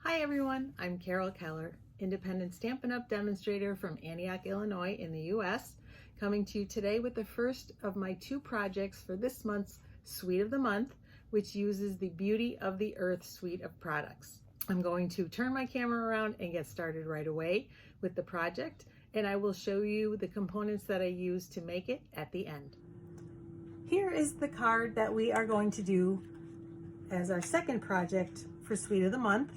Hi everyone, I'm Carol Keller, independent Stampin' Up! Demonstrator from Antioch, Illinois in the US, coming to you today with the first of my two projects for this month's Suite of the Month, which uses the Beauty of the Earth suite of products. I'm going to turn my camera around and get started right away with the project, and I will show you the components that I use to make it at the end. Here is the card that we are going to do as our second project for Suite of the Month.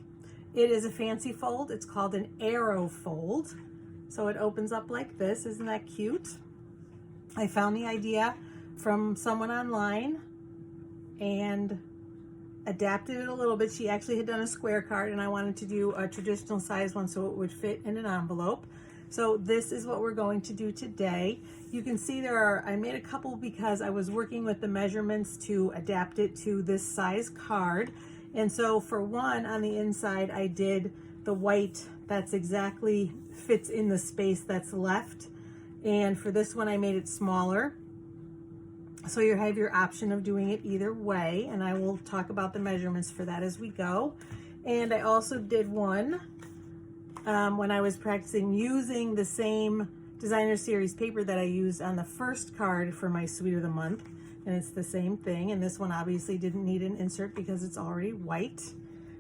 It is a fancy fold. It's called an arrow fold. So it opens up like this. Isn't that cute? I found the idea from someone online and adapted it a little bit. She actually had done a square card and I wanted to do a traditional size one so it would fit in an envelope. So this is what we're going to do today. You can see I made a couple because I was working with the measurements to adapt it to this size card. And so for one, on the inside, I did the white that's exactly fits in the space that's left. And for this one, I made it smaller. So you have your option of doing it either way. And I will talk about the measurements for that as we go. And I also did one when I was practicing using the same designer series paper that I used on the first card for my Suite of the Month. And it's the same thing, and this one obviously didn't need an insert because it's already white,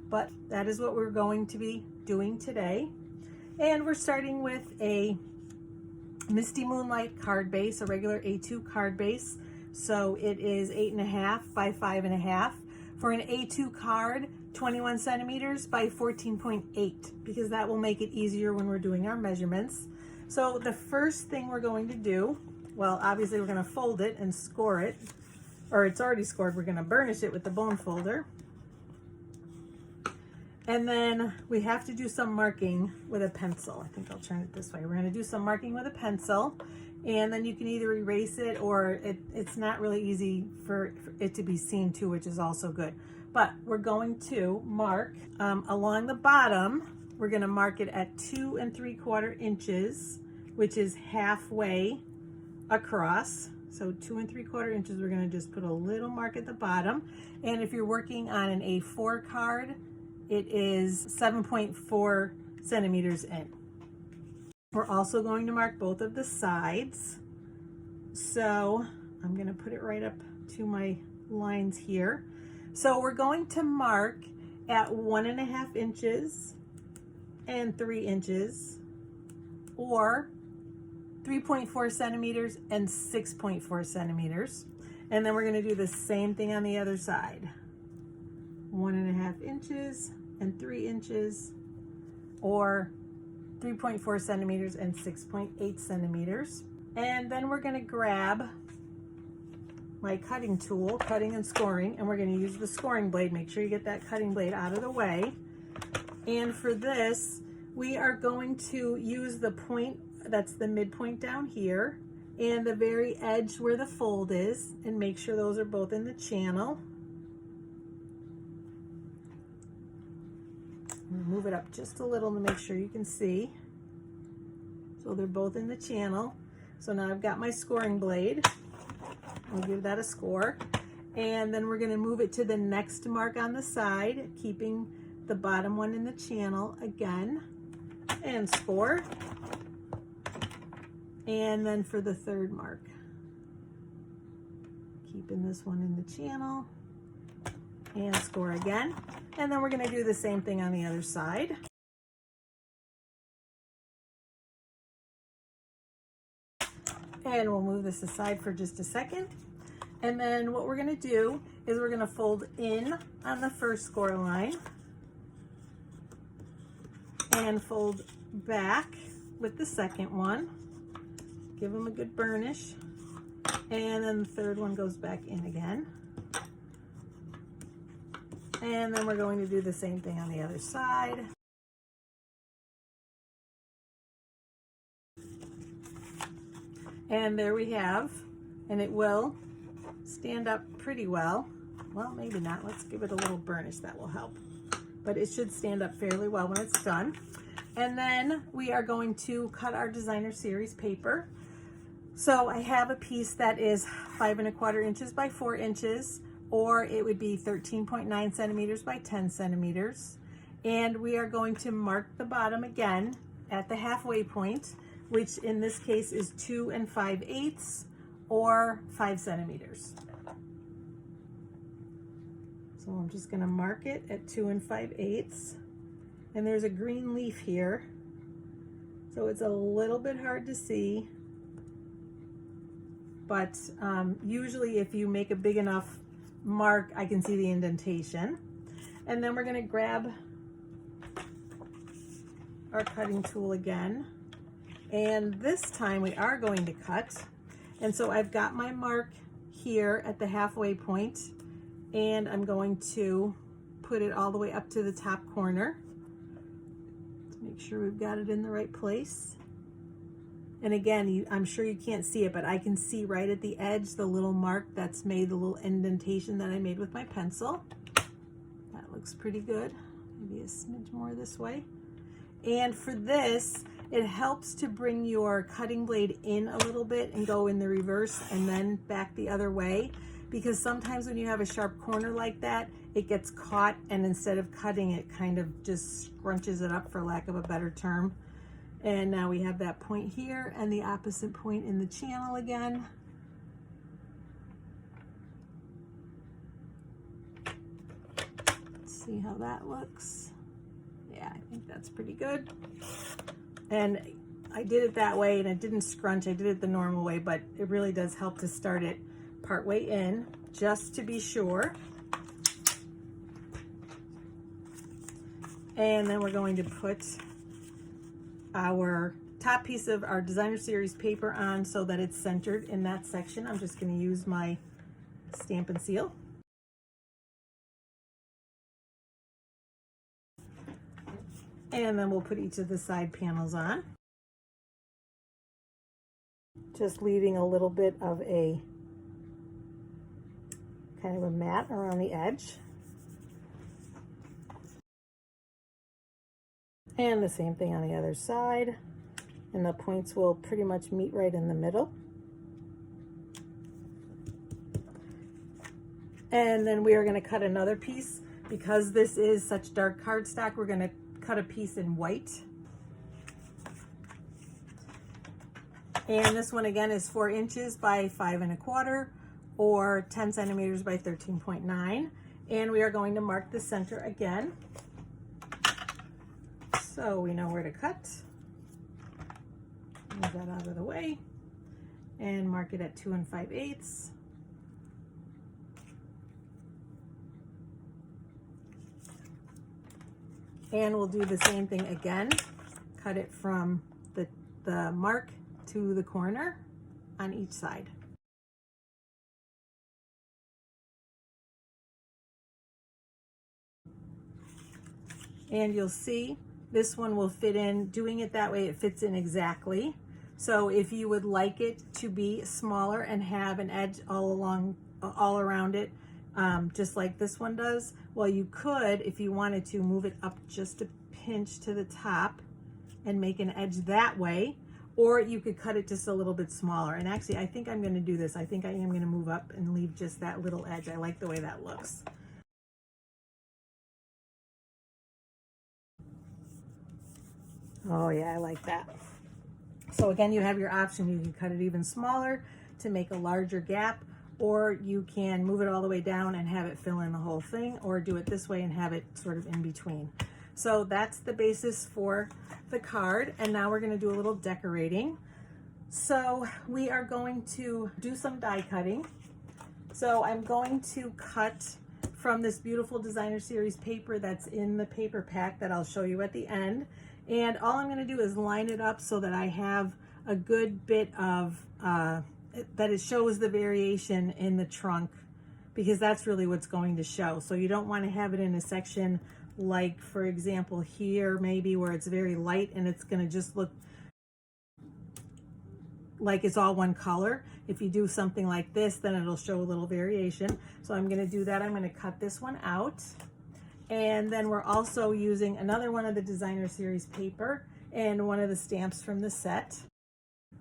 but that is what we're going to be doing today. And we're starting with a Misty Moonlight card base, a regular A2 card base. So it is 8.5 by 5.5. For an A2 card, 21 centimeters by 14.8, because that will make it easier when we're doing our measurements. So the first thing we're going to do, well, obviously we're going to fold it and score it, or it's already scored. We're going to burnish it with the bone folder. And then we have to do some marking with a pencil. I think I'll turn it this way. We're going to do some marking with a pencil, and then you can either erase it or it's not really easy for it to be seen too, which is also good. But we're going to mark along the bottom. We're going to mark it at 2 3/4 inches, which is halfway across. So 2 3/4 inches, we're going to just put a little mark at the bottom. And if you're working on an A4 card, it is 7.4 centimeters in. We're also going to mark both of the sides. So I'm going to put it right up to my lines here. So we're going to mark at 1.5 inches and 3 inches, or 3.4 centimeters and 6.4 centimeters. And then we're going to do the same thing on the other side. 1.5 inches and 3 inches, or 3.4 centimeters and 6.8 centimeters. And then we're going to grab my cutting tool, cutting and scoring, and we're going to use the scoring blade. Make sure you get that cutting blade out of the way. And for this, we are going to use the point, that's the midpoint down here, and the very edge where the fold is, and make sure those are both in the channel. Move it up just a little to make sure you can see. So they're both in the channel. So now I've got my scoring blade. I'll give that a score. And then we're going to move it to the next mark on the side, keeping the bottom one in the channel again, and score. And then for the third mark, keeping this one in the channel, and score again. And then we're going to do the same thing on the other side. And we'll move this aside for just a second. And then what we're going to do is we're going to fold in on the first score line and fold back with the second one. Give them a good burnish. And then the third one goes back in again. And then we're going to do the same thing on the other side. And there we have, and it will stand up pretty well. Well, maybe not. Let's give it a little burnish. That will help. But it should stand up fairly well when it's done. And then we are going to cut our designer series paper. So I have a piece that is 5 1/4 inches by 4 inches, or it would be 13.9 centimeters by 10 centimeters. And we are going to mark the bottom again at the halfway point, which in this case is 2 5/8 or 5 centimeters. So I'm just going to mark it at 2 5/8. And there's a green leaf here, so it's a little bit hard to see, but usually if you make a big enough mark, I can see the indentation. And then we're going to grab our cutting tool again, and this time we are going to cut. And so I've got my mark here at the halfway point, and I'm going to put it all the way up to the top corner to make sure we've got it in the right place. And again, I'm sure you can't see it, but I can see right at the edge the little mark that's made, the little indentation that I made with my pencil. That looks pretty good. Maybe a smidge more this way. And for this, it helps to bring your cutting blade in a little bit and go in the reverse and then back the other way, because sometimes when you have a sharp corner like that, it gets caught, and instead of cutting, it kind of just scrunches it up, for lack of a better term. And now we have that point here and the opposite point in the channel again. Let's see how that looks. Yeah, I think that's pretty good. And I did it that way and it didn't scrunch. I did it the normal way, but it really does help to start it partway in, just to be sure. And then we're going to put our top piece of our designer series paper on so that it's centered in that section. I'm just going to use my Stampin' Seal. And then we'll put each of the side panels on, just leaving a little bit of a kind of a mat around the edge. And the same thing on the other side. And the points will pretty much meet right in the middle. And then we are going to cut another piece. Because this is such dark cardstock, we're going to cut a piece in white. And this one again is 4 inches by 5 1/4 or 10 centimeters by 13.9. And we are going to mark the center again, so we know where to cut. Move that out of the way and mark it at 2 5/8. And we'll do the same thing again. Cut it from the mark to the corner on each side. And you'll see this one will fit in. Doing it that way, it fits in exactly. So if you would like it to be smaller and have an edge all around it, just like this one does, well, you could, if you wanted to, move it up just a pinch to the top and make an edge that way, or you could cut it just a little bit smaller. And actually, I think I'm going to do this. I think I am going to move up and leave just that little edge. I like the way that looks. Oh yeah, I like that. So again, you have your option. You can cut it even smaller to make a larger gap, or you can move it all the way down and have it fill in the whole thing, or do it this way and have it sort of in between. So that's the basis for the card. And now we're going to do a little decorating. So we are going to do some die cutting. So I'm going to cut from this beautiful designer series paper that's in the paper pack that I'll show you at the end. And all I'm going to do is line it up so that I have a good bit of, that it shows the variation in the trunk, because that's really what's going to show. So you don't want to have it in a section like, for example, here maybe, where it's very light and it's going to just look like it's all one color. If you do something like this, then it'll show a little variation. So I'm going to do that. I'm going to cut this one out. And then we're also using another one of the designer series paper and one of the stamps from the set.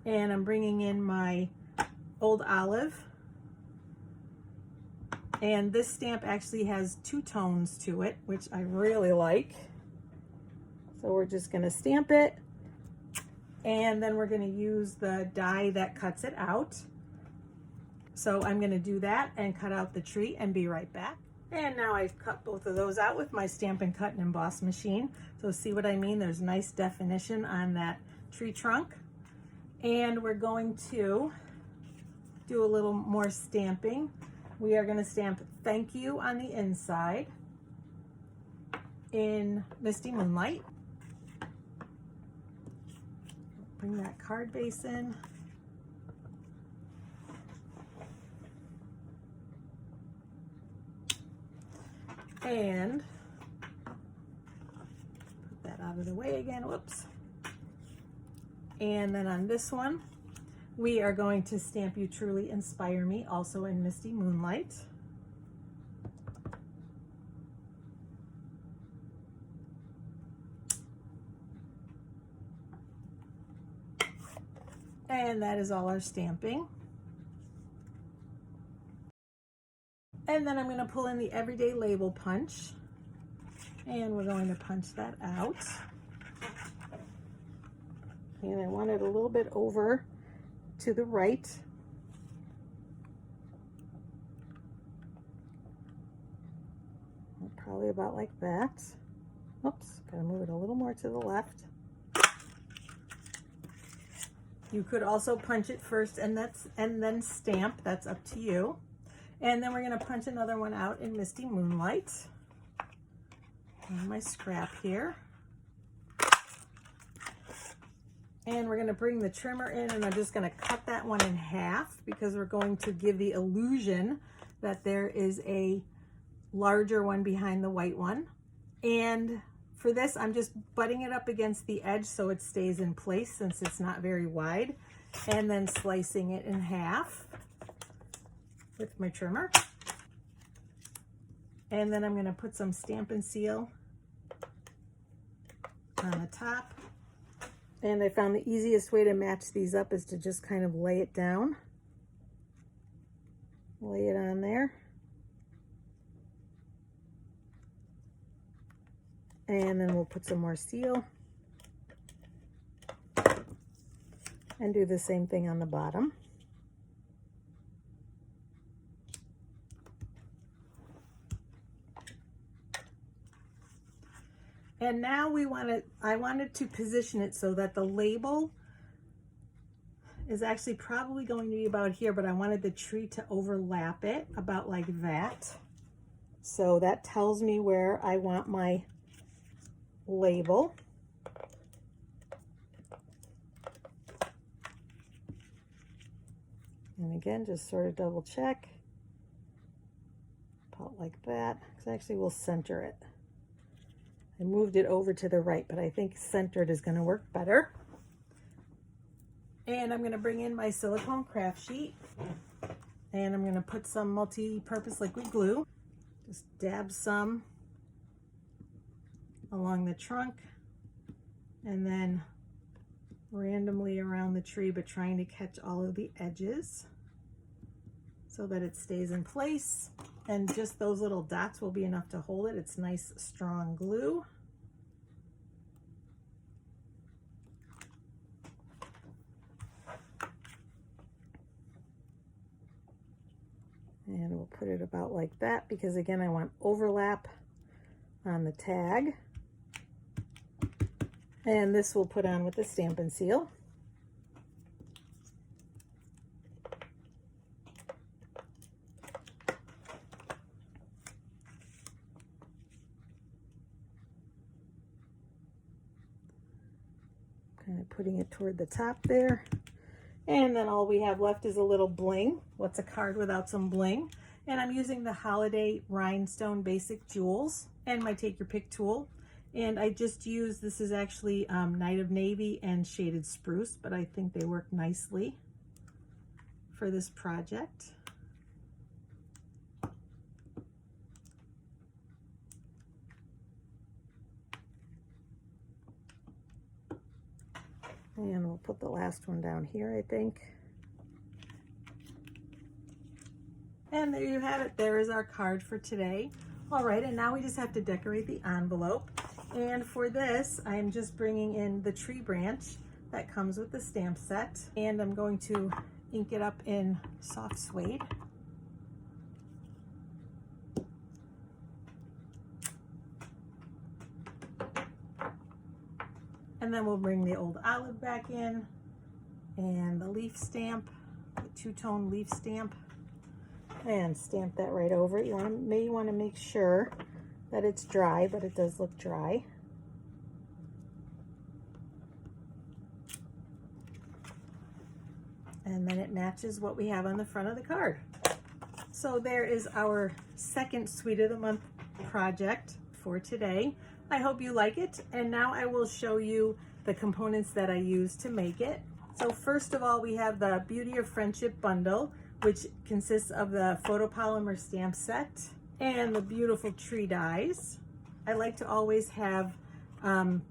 And I'm bringing in my Old Olive. And this stamp actually has 2 tones to it, which I really like. So we're just going to stamp it, and then we're going to use the die that cuts it out. So I'm going to do that and cut out the tree and be right back. And now I've cut both of those out with my Stampin' Cut and Emboss machine. So see what I mean? There's nice definition on that tree trunk. And we're going to do a little more stamping. We are going to stamp "Thank You" on the inside in Misty Moonlight. Bring that card base in. And put that out of the way again, whoops. And then on this one, we are going to stamp "You Truly Inspire Me," also in Misty Moonlight. And that is all our stamping. And then I'm going to pull in the Everyday Label punch, and we're going to punch that out. And I want it a little bit over to the right. Probably about like that. Oops, gotta move it a little more to the left. You could also punch it first and then stamp. That's up to you. And then we're going to punch another one out in Misty Moonlight. On my scrap here. And we're going to bring the trimmer in, and I'm just going to cut that one in half because we're going to give the illusion that there is a larger one behind the white one. And for this, I'm just butting it up against the edge so it stays in place since it's not very wide, and then slicing it in half with my trimmer. And then I'm going to put some Stampin' Seal on the top. And I found the easiest way to match these up is to just kind of lay it down. Lay it on there. And then we'll put some more seal. And do the same thing on the bottom. And now I wanted to position it so that the label is actually probably going to be about here, but I wanted the tree to overlap it about like that. So that tells me where I want my label. And again, just sort of double check. About like that, because actually we'll center it. I moved it over to the right, but I think centered is going to work better. And I'm going to bring in my silicone craft sheet, and I'm going to put some multi-purpose liquid glue. Just dab some along the trunk, and then randomly around the tree, but trying to catch all of the edges so that it stays in place. And just those little dots will be enough to hold it. It's nice, strong glue. And we'll put it about like that because, again, I want overlap on the tag. And this we'll put on with the Stampin' Seal. Kind of putting it toward the top there. And then all we have left is a little bling. What's a card without some bling? And I'm using the Holiday Rhinestone Basic Jewels and my Take Your Pick tool. And I just used, this is actually Night of Navy and Shaded Spruce, but I think they work nicely for this project. And we'll put the last one down here, I think. And there you have it. There is our card for today. All right, and now we just have to decorate the envelope. And for this, I'm just bringing in the tree branch that comes with the stamp set, and I'm going to ink it up in soft suede. And then we'll bring the old olive back in, and the leaf stamp, the two-tone leaf stamp, and stamp that right over it. You may want to make sure that it's dry, but it does look dry. And then it matches what we have on the front of the card. So there is our second Suite of the Month project for today. I hope you like it, and now I will show you the components that I use to make it. So first of all, we have the Beauty of Friendship bundle, which consists of the photopolymer stamp set and the beautiful tree dies. I like to always have a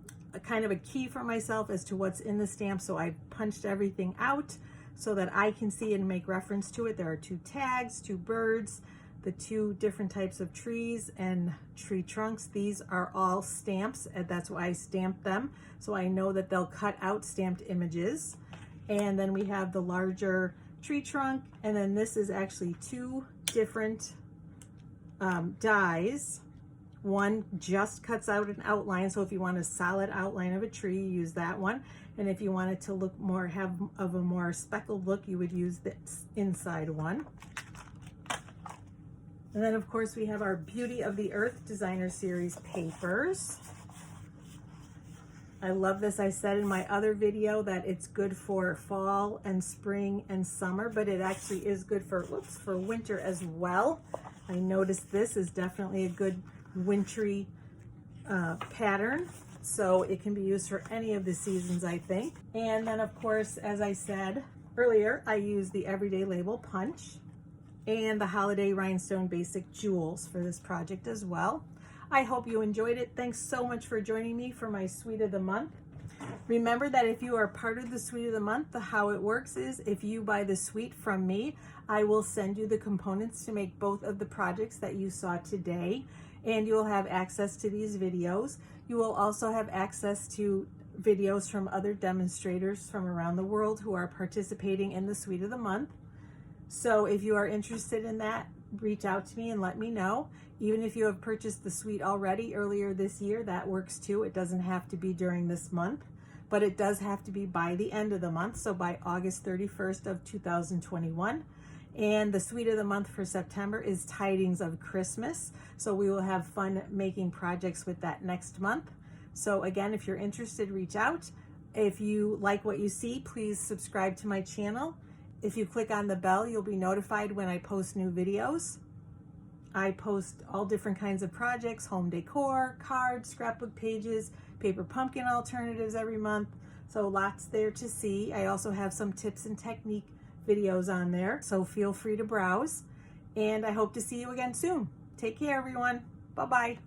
kind of a key for myself as to what's in the stamp, so I punched everything out so that I can see and make reference to it. There are 2 tags, 2 birds, the 2 different types of trees and tree trunks. These are all stamps, and that's why I stamped them, so I know that they'll cut out stamped images. And then we have the larger tree trunk, and then this is actually 2 different dies. One just cuts out an outline, so if you want a solid outline of a tree, you use that one. And if you want it to look more, have of a more speckled look, you would use this inside one. And then of course we have our Beauty of the Earth Designer Series papers. I love this. I said in my other video that it's good for fall and spring and summer, but it actually is good for, for winter as well. I noticed this is definitely a good wintry pattern, so it can be used for any of the seasons, I think. And then of course, as I said earlier, I use the Everyday Label Punch and the Holiday Rhinestone Basic Jewels for this project as well. I hope you enjoyed it. Thanks so much for joining me for my Suite of the Month. Remember that if you are part of the Suite of the Month, how it works is if you buy the suite from me, I will send you the components to make both of the projects that you saw today, and you will have access to these videos. You will also have access to videos from other demonstrators from around the world who are participating in the Suite of the Month. So if you are interested in that, reach out to me and let me know. Even if you have purchased the suite already earlier this year, that works too. It doesn't have to be during this month, but it does have to be by the end of the month, so by August 31st of 2021. And the Suite of the Month for September is Tidings of Christmas, so we will have fun making projects with that next month. So again, if you're interested, reach out. If you like what you see, please subscribe to my channel. If you click on the bell, you'll be notified when I post new videos. I post all different kinds of projects, home decor, cards, scrapbook pages, paper pumpkin alternatives every month. So lots there to see. I also have some tips and technique videos on there, so feel free to browse. And I hope to see you again soon. Take care, everyone. Bye-bye.